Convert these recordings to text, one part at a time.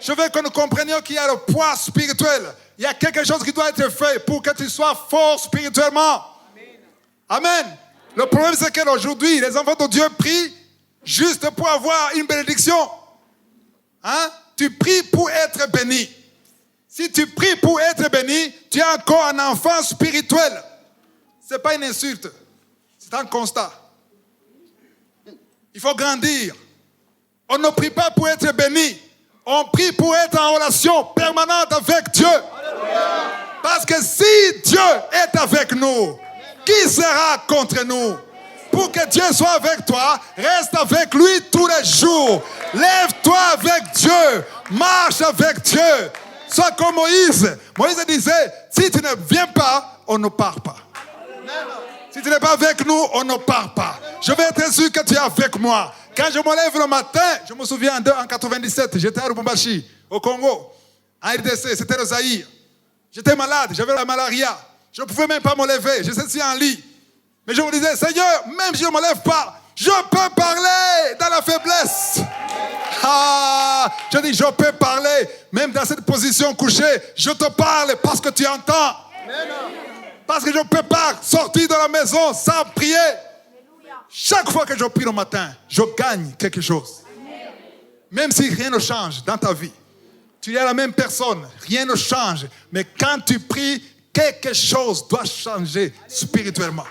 Je veux que nous comprenions qu'il y a le poids spirituel. Il y a quelque chose qui doit être fait pour que tu sois fort spirituellement. Amen. Le problème, c'est qu'aujourd'hui, les enfants de Dieu prient juste pour avoir une bénédiction. Hein? Tu pries pour être béni. Si tu pries pour être béni, tu es encore un enfant spirituel. Ce n'est pas une insulte. C'est un constat. Il faut grandir. On ne prie pas pour être béni. On prie pour être en relation permanente avec Dieu. Parce que si Dieu est avec nous, qui sera contre nous? Pour que Dieu soit avec toi, reste avec lui tous les jours. Lève-toi avec Dieu. Marche avec Dieu. Sois comme Moïse. Moïse disait, si tu ne viens pas, on ne part pas. Si tu n'es pas avec nous, on ne part pas. Je vais être sûr que tu es avec moi. Quand je me lève le matin, je me souviens en 1997, j'étais à Lubumbashi, au Congo, en RDC, c'était le Zaïre. J'étais malade, j'avais la malaria. Je ne pouvais même pas me lever, j'étais assis en lit. Mais je me disais, Seigneur, même si je ne me lève pas, je peux parler dans la faiblesse. Je dis, je peux parler, même dans cette position couchée, je te parle parce que tu entends. Parce que je ne peux pas sortir de la maison sans prier. Chaque fois que je prie le matin, je gagne quelque chose. Même si rien ne change dans ta vie, tu es la même personne, rien ne change. Mais quand tu pries, quelque chose doit changer spirituellement.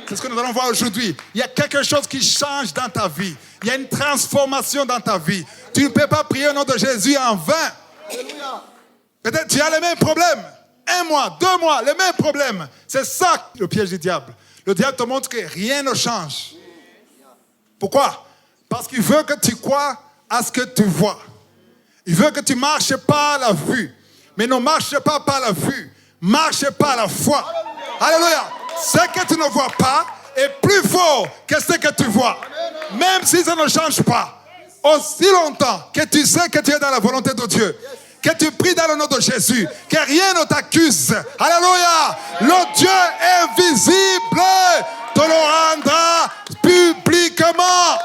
C'est ce que nous allons voir aujourd'hui. Il y a quelque chose qui change dans ta vie. Il y a une transformation dans ta vie. Tu ne peux pas prier au nom de Jésus en vain. Peut-être tu as les mêmes problèmes. 1 mois, 2 mois, les mêmes problèmes. C'est ça le piège du diable. Le diable te montre que rien ne change. Pourquoi? Parce qu'il veut que tu crois à ce que tu vois. Il veut que tu marches par la vue. Mais ne marche pas par la vue. Marche par la foi. Alléluia. Ce que tu ne vois pas est plus fort que ce que tu vois. Même si ça ne change pas. Aussi longtemps que tu sais que tu es dans la volonté de Dieu. Que tu pries dans le nom de Jésus. Que rien ne t'accuse. Alléluia. Le Dieu invisible te le rendra publiquement.